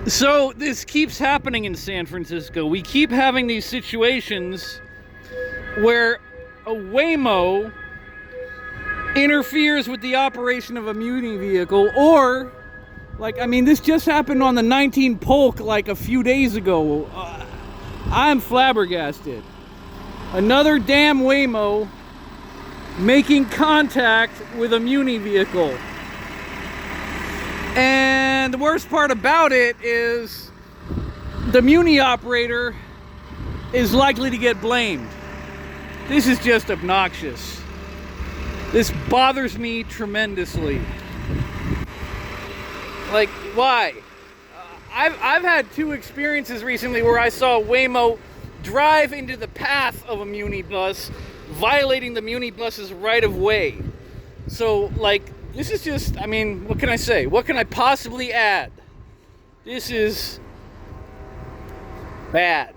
So this keeps happening in San Francisco. We keep having these situations where a Waymo interferes with the operation of a Muni vehicle, or, this just happened on the 19 Polk like a few days ago. I'm flabbergasted. Another damn Waymo making contact with a Muni vehicle. And the worst part about it is the Muni operator is likely to get blamed. This is just obnoxious. This bothers me tremendously. Like, why? I've had two experiences recently where I saw Waymo drive into the path of a Muni bus, violating the Muni bus's right of way. So, this is just, what can I say? What can I possibly add? This is bad.